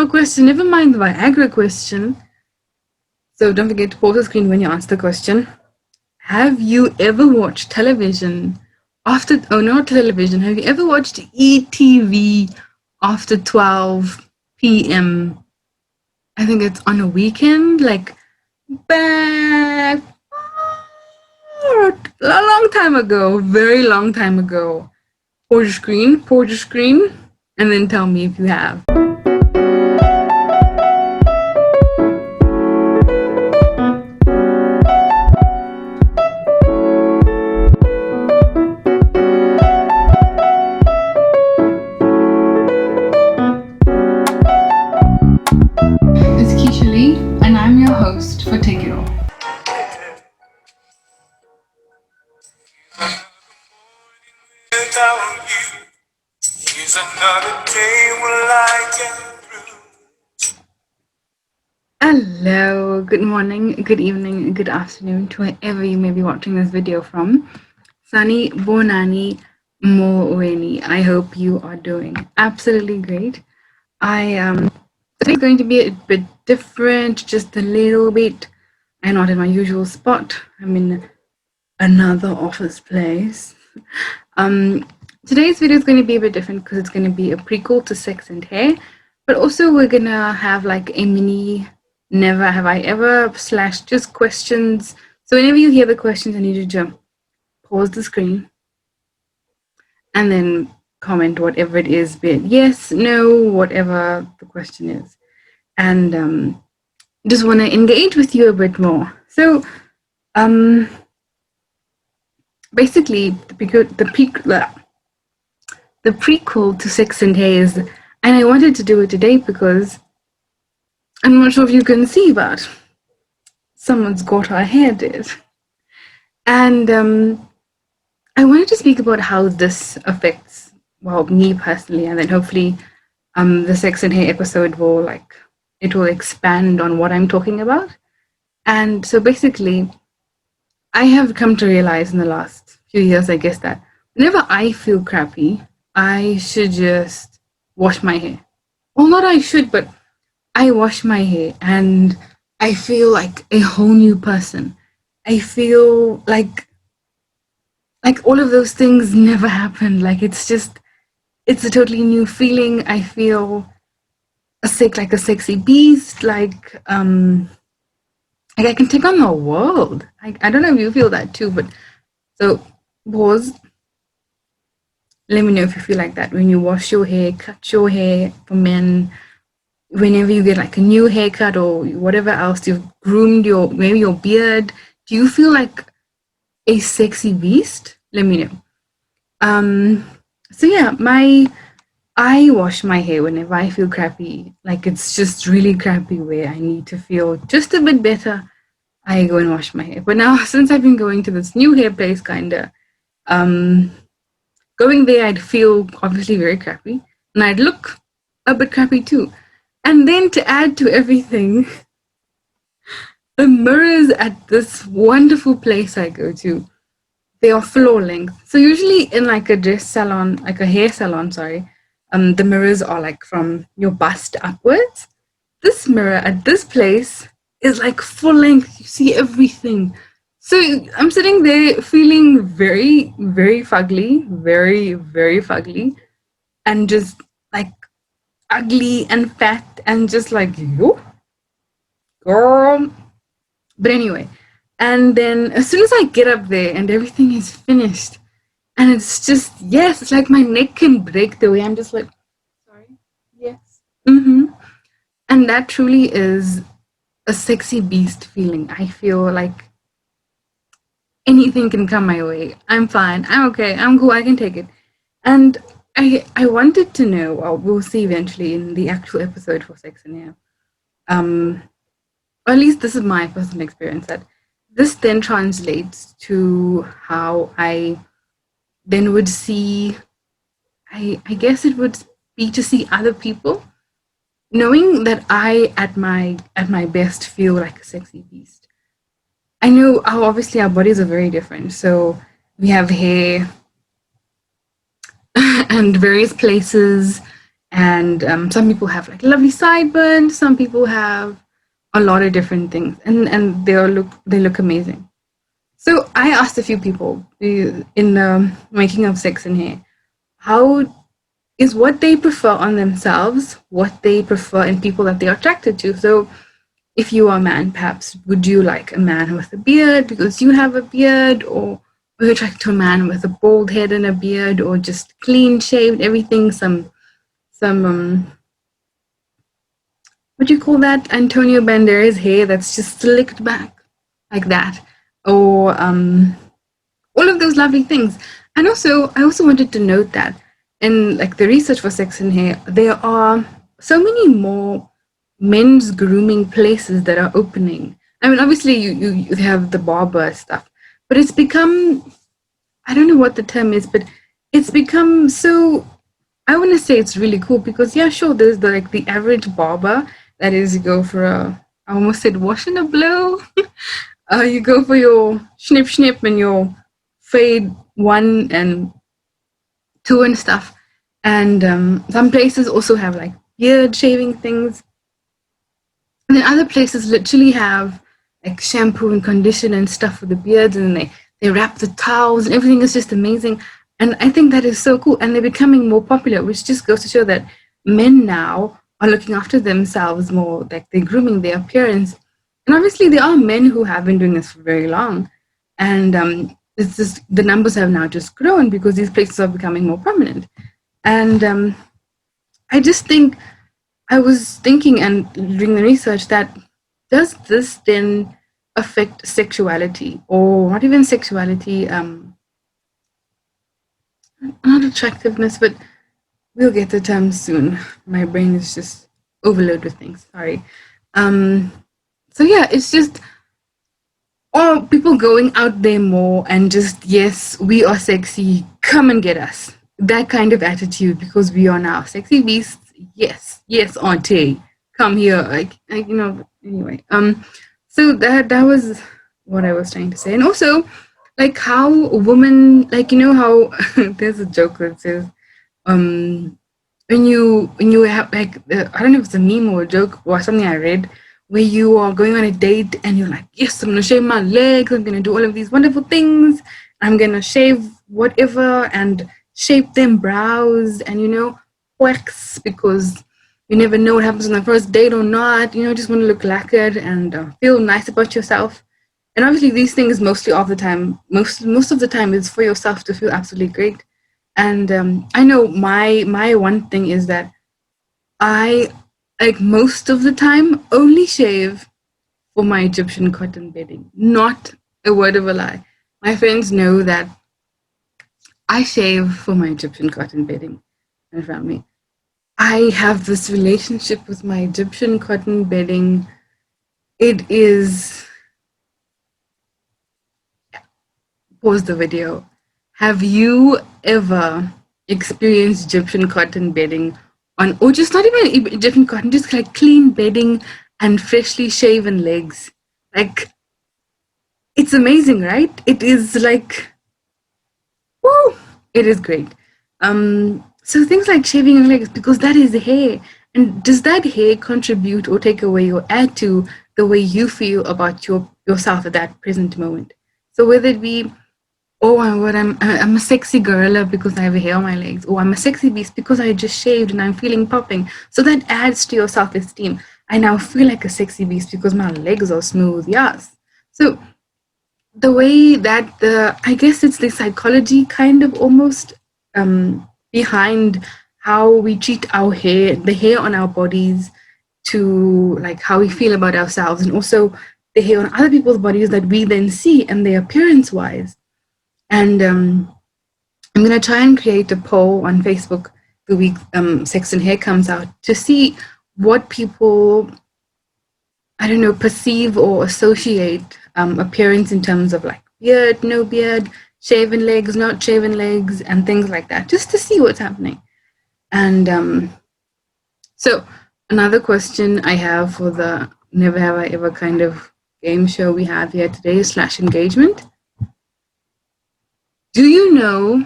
question. Never mind the Viagra question. So don't forget to pause the screen when you answer the question. Have you ever watched television after, oh, not television, have you ever watched ETV after 12 p.m.? I think it's on a weekend, like back a long time ago, very long time ago. Pause your screen, and then tell me if you have. It's Keisha Lee, and I'm your host for Take It All. Here's another day we'll light through. Hello, good morning, good evening, good afternoon to wherever you may be watching this video from. Sunny Bonani Moweni. I hope you are doing absolutely great. It's going to be a bit different, just a little bit. I'm not in my usual spot. I'm in another office place. Today's video is going to be a bit different because it's going to be a prequel to Sex and Hair, but also we're going to have like a mini never have I ever / just questions. So whenever you hear the questions, I need you to pause the screen and then comment whatever it is, be it yes, no, whatever the question is. And just want to engage with you a bit more. So basically the prequel to Sex and Hair is, and I wanted to do it today because I'm not sure if you can see, but someone's got her hair did. And I wanted to speak about how this affects, well, me personally, and then hopefully the Sex and Hair episode will it will expand on what I'm talking about. And so basically, I have come to realize in the last few years, I guess, that whenever I feel crappy, I should just wash my hair. Well, not I should, but I wash my hair and I feel like a whole new person. I feel like all of those things never happened. Like it's a totally new feeling. I feel like a sexy beast. Like I can take on the world. I don't know if you feel that too, but so pause. Let me know if you feel like that when you wash your hair, cut your hair for men, whenever you get like a new haircut or whatever else, you've groomed maybe your beard. Do you feel like a sexy beast? Let me know. So yeah, I wash my hair whenever I feel crappy. Like it's just really crappy where I need to feel just a bit better. I go and wash my hair. But now since I've been going to this new hair place kinda, going there I'd feel obviously very crappy. And I'd look a bit crappy too. And then to add to everything, the mirrors at this wonderful place I go to, they are floor length. So usually in like a dress salon, like a hair salon, sorry, the mirrors are like from your bust upwards. This mirror at this place is like full length. You see everything. So I'm sitting there feeling very, very fugly, very, very fugly, and just like ugly and fat and just like, yo, girl. But anyway, and then as soon as I get up there and everything is finished, and it's just, yes, it's like my neck can break the way I'm just like, sorry, yes. And that truly is a sexy beast feeling. I feel like anything can come my way. I'm fine. I'm okay. I'm cool. I can take it. And I wanted to know, well, we'll see eventually in the actual episode for Sex and Hair. Or at least this is my personal experience, that this then translates to how I then would see, I guess it would be to see other people, knowing that I at my best feel like a sexy beast. I know how obviously our bodies are very different. So we have hair and various places And some people have like lovely sideburns. Some people have a lot of different things, and they look amazing. So I asked a few people in the making of Sex and Hair, how is what they prefer on themselves, what they prefer in people that they're attracted to. So if you are a man, perhaps would you like a man with a beard because you have a beard, or are you attracted to a man with a bald head and a beard, or just clean shaved everything, some what do you call that? Antonio Banderas hair that's just slicked back like that, or all of those lovely things. And also, I also wanted to note that in like the research for Sex and Hair, there are so many more men's grooming places that are opening. I mean, obviously, you have the barber stuff, but it's become, I don't know what the term is, but it's become so, I want to say it's really cool because, yeah, sure, there's like the average barber that is, you go for I almost said wash and a blow. You go for your snip snip and your fade 1 and 2 and stuff. And some places also have like beard shaving things. And then other places literally have like shampoo and conditioner and stuff for the beards, and they wrap the towels and everything is just amazing. And I think that is so cool. And they're becoming more popular, which just goes to show that men now are looking after themselves more, like they're grooming their appearance. And obviously there are men who have been doing this for very long. And it's just the numbers have now just grown because these places are becoming more prominent. And I just think, I was thinking and doing the research that does this then affect sexuality, or not even sexuality, not attractiveness, but we'll get the term soon. My brain is just overloaded with things. Sorry. So yeah, it's just, or people going out there more and just, yes, we are sexy, come and get us. That kind of attitude, because we are now sexy beasts. Yes, auntie, come here. Like anyway. So that was what I was trying to say. And also, like how women, like how there's a joke that says, when you have like I don't know if it's a meme or a joke or something I read, where you are going on a date and you're like, yes, I'm gonna shave my legs, I'm gonna do all of these wonderful things, I'm gonna shave whatever and shape them brows and wax, because you never know what happens on the first date or not. Just want to look lacquered and feel nice about yourself. And obviously these things mostly of the time, most of the time is for yourself to feel absolutely great. And I know my one thing is that I, like, most of the time only shave for my Egyptian cotton bedding. Not a word of a lie. My friends know that I shave for my Egyptian cotton bedding and family. I have this relationship with my Egyptian cotton bedding. It is, pause the video. Have you ever experienced Egyptian cotton bedding on, or just not even Egyptian cotton, just like clean bedding and freshly shaven legs? Like, it's amazing, right? It is like, woo, it is great. So things like shaving your legs, because that is hair. And does that hair contribute or take away or add to the way you feel about yourself at that present moment? So whether it be, oh my god, I'm a sexy gorilla because I have hair on my legs, or I'm a sexy beast because I just shaved and I'm feeling popping. So that adds to your self-esteem. I now feel like a sexy beast because my legs are smooth. Yes. So the way that I guess it's the psychology kind of almost behind how we treat our hair, the hair on our bodies, to like how we feel about ourselves, and also the hair on other people's bodies that we then see and their appearance wise. And I'm gonna try and create a poll on Facebook the week Sex and Hair comes out, to see what people, I don't know, perceive or associate appearance in terms of like beard, no beard, shaven legs, not shaven legs, and things like that, just to see what's happening. And so another question I have for the Never Have I Ever kind of game show we have here today / engagement. Do you know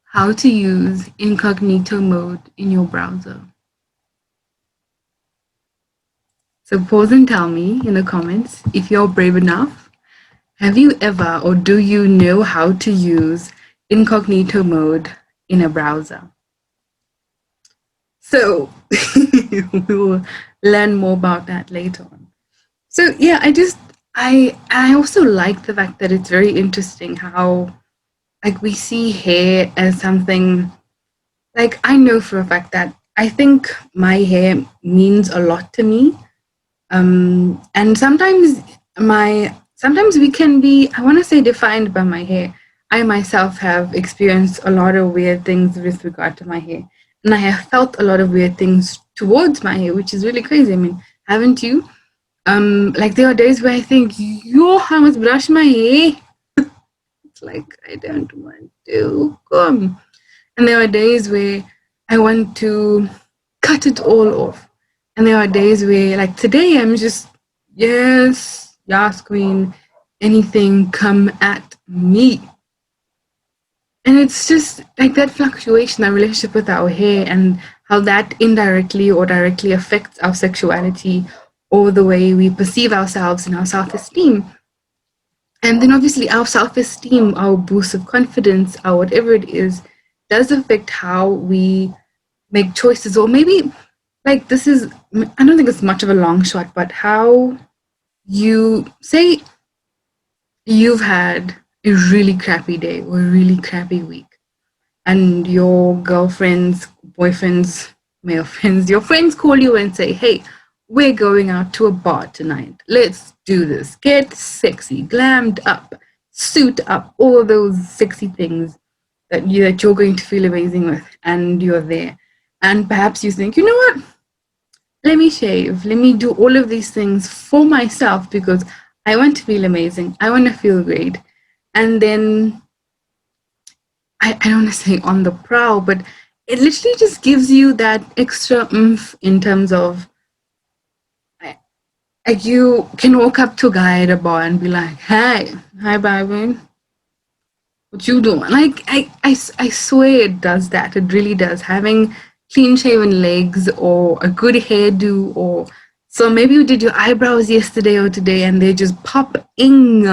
how to use incognito mode in your browser? So pause and tell me in the comments if you're brave enough. Have you ever or do you know how to use incognito mode in a browser? So we will learn more about that later on. So yeah, I also like the fact that it's very interesting how like we see hair as something like I know for a fact that I think my hair means a lot to me. And sometimes we can be, I want to say, defined by my hair. I myself have experienced a lot of weird things with regard to my hair, and I have felt a lot of weird things towards my hair, which is really crazy. I mean, haven't you? Like there are days where I think, yo, I must brush my hair. It's like I don't want to come. And there are days where I want to cut it all off. And there are days where, like today, I'm just, yes, queen, anything come at me. And it's just like that fluctuation, our relationship with our hair, and how that indirectly or directly affects our sexuality or the way we perceive ourselves and our self esteem. And then obviously our self-esteem, our boost of confidence, our whatever it is, does affect how we make choices. Or maybe like this is, I don't think it's much of a long shot, but how you say you've had a really crappy day or a really crappy week, and your girlfriends, boyfriends, male friends, your friends call you and say, hey, we're going out to a bar tonight. Let's do this. Get sexy, glammed up, suit up, all those sexy things that you're going to feel amazing with, and you're there. And perhaps you think, you know what? Let me shave. Let me do all of these things for myself because I want to feel amazing. I want to feel great. And then I don't want to say on the prowl, but it literally just gives you that extra oomph in terms of like you can walk up to a guy at a bar and be like, hey, hi, baby. What you doing? Like, I swear it does that. It really does. Having clean shaven legs or a good hairdo or so maybe you did your eyebrows yesterday or today and they're just popping.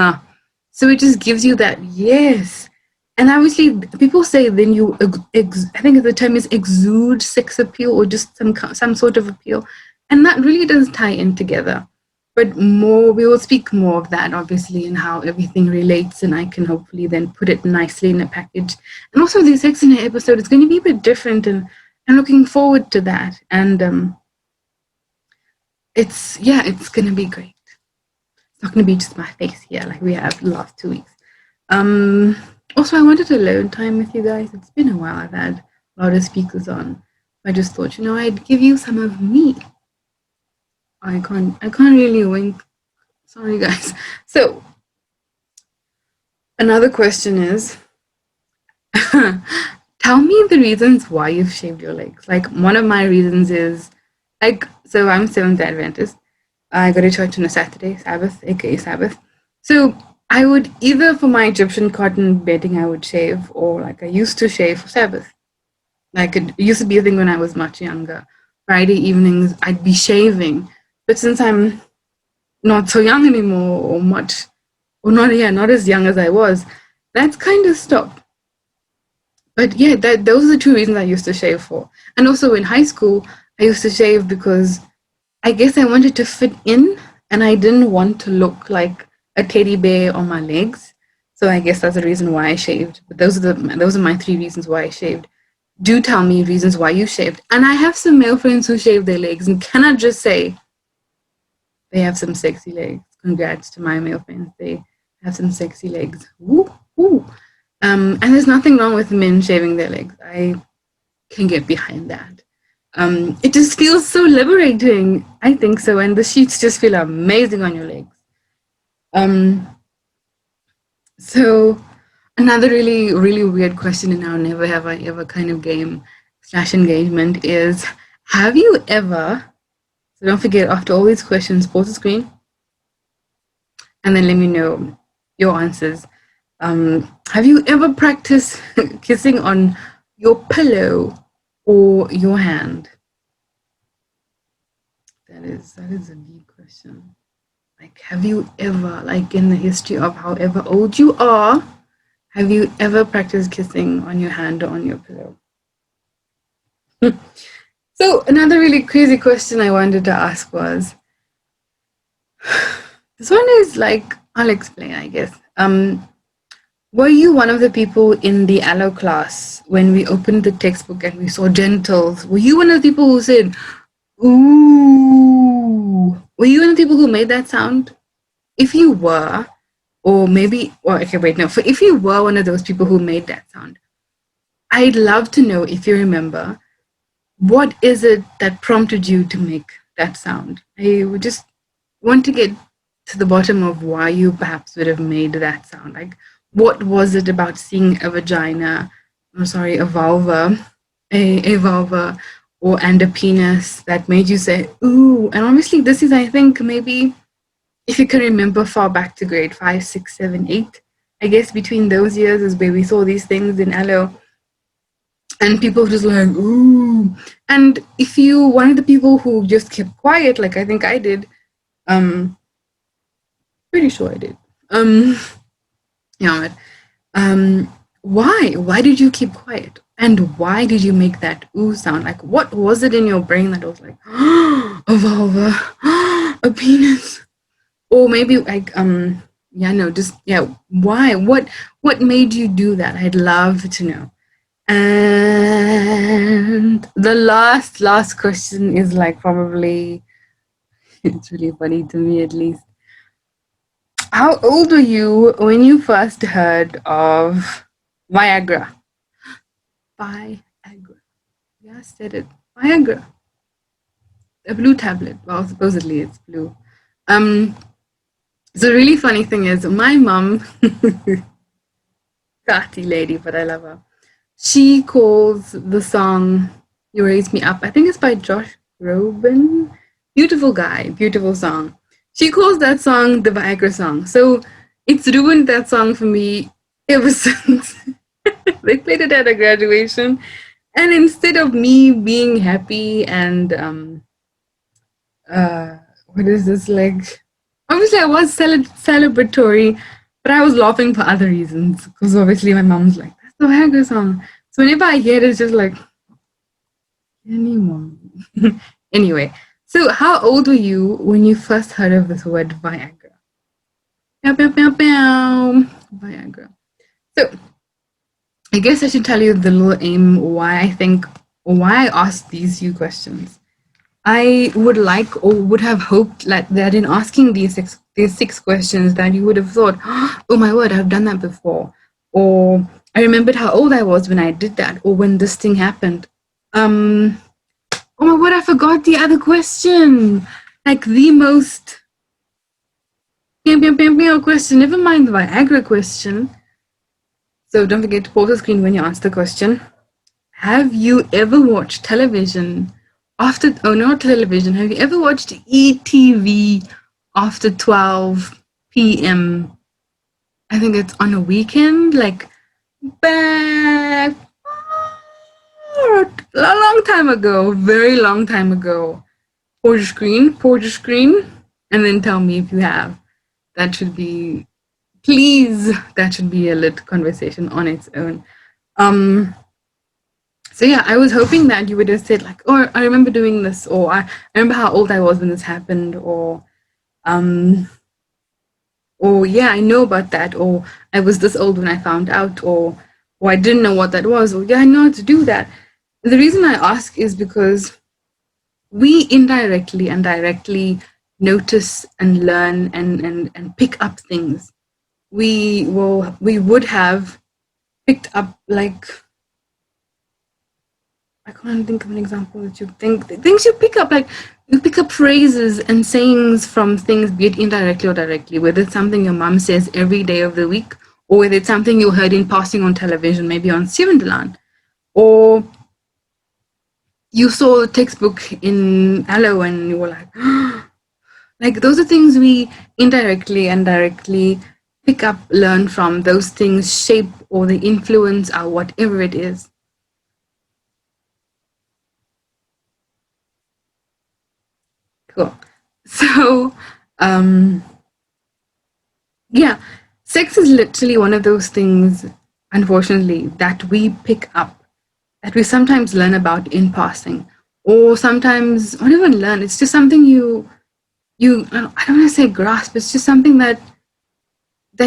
So it just gives you that, yes. And obviously, people say then you, I think the term is exude sex appeal or just some sort of appeal. And that really does tie in together. But more, we will speak more of that, obviously, and how everything relates. And I can hopefully then put it nicely in a package. And also, the sex in an episode is going to be a bit different. And I'm looking forward to that. And it's going to be great. It's not going to be just my face here like we have the last 2 weeks. Also, I wanted alone time with you guys. It's been a while. I've had a lot of speakers on. I just thought, I'd give you some of me. I can't really wink. Sorry, guys. So, another question is, tell me the reasons why you've shaved your legs. Like, one of my reasons is, like, so I'm Seventh-day Adventist. I go to church on a Saturday, Sabbath, aka Sabbath. So I would either for my Egyptian cotton bedding I would shave, or like I used to shave for Sabbath. Like it used to be a thing when I was much younger. Friday evenings I'd be shaving, but since I'm not so young anymore, not as young as I was, that's kind of stopped. But yeah, those are the two reasons I used to shave for. And also in high school, I used to shave because I guess I wanted to fit in and I didn't want to look like a teddy bear on my legs. So I guess that's the reason why I shaved. But those are my three reasons why I shaved. Do tell me reasons why you shaved. And I have some male friends who shave their legs and cannot just say they have some sexy legs. Congrats to my male friends. They have some sexy legs. Woo, woo. And there's nothing wrong with men shaving their legs. I can get behind that. It just feels so liberating. I think so. And the sheets just feel amazing on your legs. So another really, really weird question in our never have I ever kind of game / engagement is, have you ever, so don't forget, after all these questions, pause the screen and then let me know your answers. Have you ever practiced kissing on your pillow or your hand? That is a deep question. Like, have you ever, like, in the history of however old you are, have you ever practiced kissing on your hand or on your pillow? So another really crazy question I wanted to ask was, this one is like, I'll explain, I guess. Were you one of the people in the allo class when we opened the textbook and we saw genitals? Were you one of the people who said, ooh? Were you one of the people who made that sound? If you were, or maybe, or okay, wait, no. For if you were one of those people who made that sound, I'd love to know if you remember what is it that prompted you to make that sound. I would just want to get to the bottom of why you perhaps would have made that sound. Like, what was it about seeing a vagina? I'm sorry, a vulva, a vulva, or and a penis that made you say ooh? And obviously, this is, I think, maybe if you can remember far back to grade 5, 6, 7, 8. I guess between those years is where we saw these things in LO, and people just like ooh. And if you one of the people who just kept quiet, like I think I did, um pretty sure I did, yeah, why did you keep quiet, and why did you make that ooh sound? Like, what was it in your brain that was like a vulva, a penis, or maybe like yeah, no, just yeah, why, what made you do that? I'd love to know. And the last question is like probably it's really funny to me at least. How old were you when you first heard of Viagra? Viagra. Yeah, I said it. Viagra. A blue tablet. Well, supposedly it's blue. Um, the really funny thing is my mom, Kati lady, but I love her. She calls the song You Raise Me Up. I think it's by Josh Groban. Beautiful guy, beautiful song. She calls that song the Viagra song. So it's ruined that song for me ever since. They played it at a graduation. And instead of me being happy and what is this, like, obviously I was celebratory, but I was laughing for other reasons because obviously my mom's like, that's the Viagra song. So whenever I hear it, it's just like, anyone. Anyway, so how old were you when you first heard of this word Viagra? Pew, pew, pew, pew. Viagra. So I guess I should tell you the little aim why I think, or why I asked these few questions. I would like, or would have hoped, like, that in asking these six questions that you would have thought, oh my word, I've done that before, or I remembered how old I was when I did that, or when this thing happened. Oh my word, I forgot the other question. Like the most question. Never mind the Viagra question. So don't forget to pause the screen when you answer the question. Have you ever watched television after, oh, not television, have you ever watched ETV after 12 p.m.? I think it's on a weekend, like back a long time ago, very long time ago. Pause your screen, and then tell me if you have. That should be, please, that should be a lit conversation on its own. So yeah, I was hoping that you would have said like, "Oh, I remember doing this," or "I remember how old I was when this happened," um, or "Yeah, I know about that," or "I was this old when I found out," or "I didn't know what that was," or "Yeah, I know how to do that." The reason I ask is because we indirectly and directly notice and learn and pick up things. We would have picked up, like, I can't think of an example that you think things you pick up, like you pick up phrases and sayings from things, be it indirectly or directly, whether it's something your mom says every day of the week, or whether it's something you heard in passing on television, maybe on Sivandalan, or you saw a textbook in Allo and you were like, like those are things we indirectly and directly pick up, learn from. Those things shape or they influence our whatever it is. Cool. So, yeah, sex is literally one of those things, unfortunately, that we pick up, that we sometimes learn about in passing, or sometimes not even learn. It's just something you I don't want to say grasp. It's just something that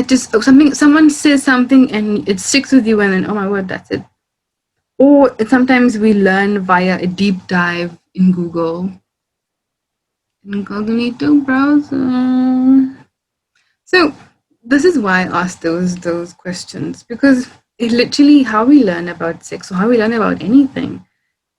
just something someone says something and it sticks with you, and then oh my word, that's it. Or sometimes we learn via a deep dive in Google, incognito browser. So this is why I asked those questions, because it literally how we learn about sex or how we learn about anything,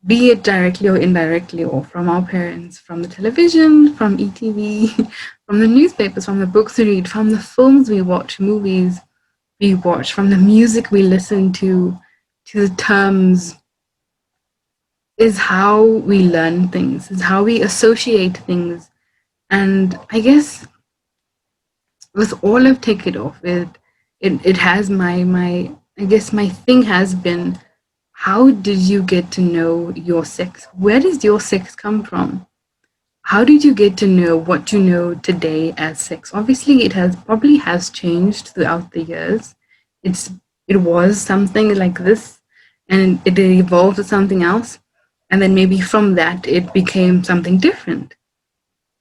be it directly or indirectly, or from our parents, from the television, from ETV, from the newspapers, from the books we read, from the films we watch, movies we watch, from the music we listen to the terms, is how we learn things, is how we associate things. And I guess with all I've taken off, it has my I guess my thing has been, how did you get to know your sex? Where does your sex come from? How did you get to know what you know today as sex? Obviously, it has probably has changed throughout the years. It's it was something like this, and it evolved to something else, and then maybe from that it became something different.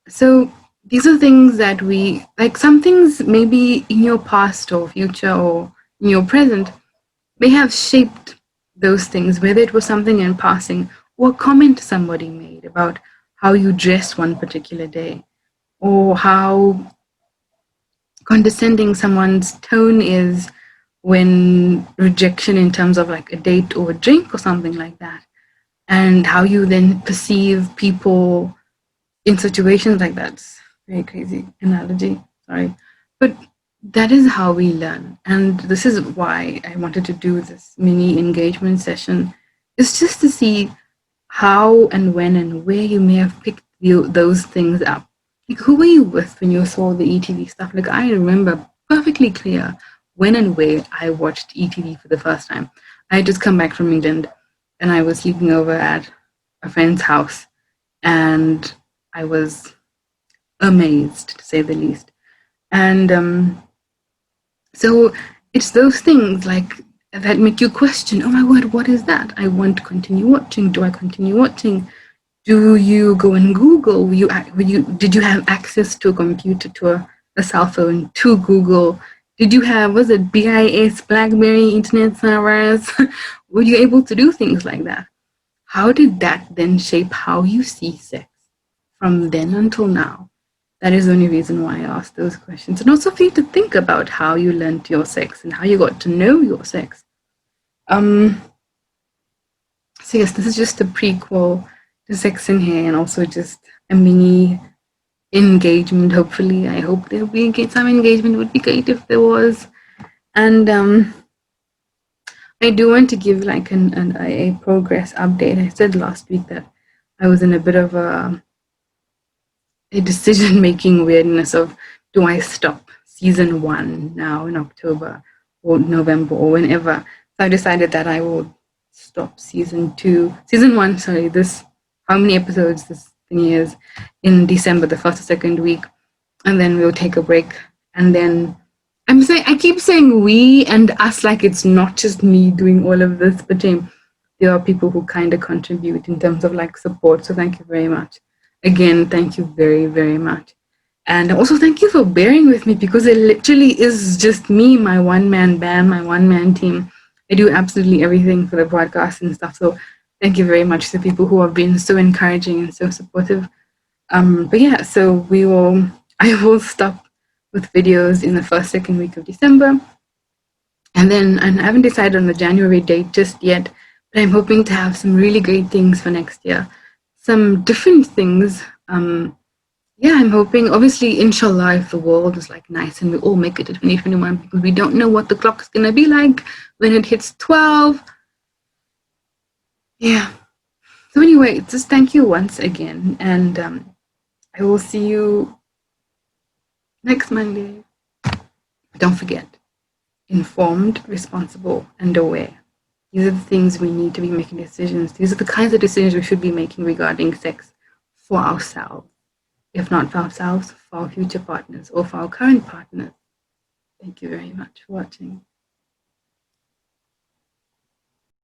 So these are things that we like. Some things maybe in your past or future or in your present may have shaped those things, whether it was something in passing or a comment somebody made about how you dressed one particular day, or how condescending someone's tone is when rejection in terms of like a date or a drink or something like that, and how you then perceive people in situations like that. It's very crazy analogy, sorry. But that is how we learn. And this is why I wanted to do this mini engagement session. It's just to see how and when and where you may have picked those things up. Like, who were you with when you saw the ETV stuff? Like, I remember perfectly clear when and where I watched ETV for the first time. I had just come back from England and I was sleeping over at a friend's house, and I was amazed, to say the least. And so it's those things like that make you question, oh my word, what is that? I want to continue watching. Do I continue watching? Do you go and Google? Did you have access to a computer, to a cell phone, to Google? Did you have, was it BIS, BlackBerry, internet servers? Were you able to do things like that? How did that then shape how you see sex from then until now? That is the only reason why I asked those questions. And also for you to think about how you learned your sex and how you got to know your sex. So yes, this is just a prequel to Sex in Here, and also just a mini engagement. Hopefully, I hope there'll be some engagement. It would be great if there was. And I do want to give like a progress update. I said last week that I was in a bit of a decision-making weirdness of, do I stop season 1 now in October or November or whenever? So I decided that I will stop season 1, sorry, this, how many episodes this thing is, in December, the first or second week, and then we'll take a break. And then I keep saying we and us like it's not just me doing all of this, but there are people who kind of contribute in terms of like support. So thank you very much. Again, thank you very, very much. And also thank you for bearing with me, because it literally is just me, my one-man band, my one-man team. I do absolutely everything for the podcast and stuff. So thank you very much to people who have been so encouraging and so supportive. But yeah, so I will stop with videos in the first, second week of December. And I haven't decided on the January date just yet, but I'm hoping to have some really great things for next year. Some different things. Yeah, I'm hoping, obviously, inshallah, if the world is like nice and we all make it to 2021, because we don't know what the clock's going to be like when it hits 12. Yeah. So anyway, just thank you once again. And I will see you next Monday. Don't forget, informed, responsible, and aware. These are the things we need to be making decisions. These are the kinds of decisions we should be making regarding sex for ourselves. if not for ourselves, for our future partners or for our current partners. Thank you very much for watching.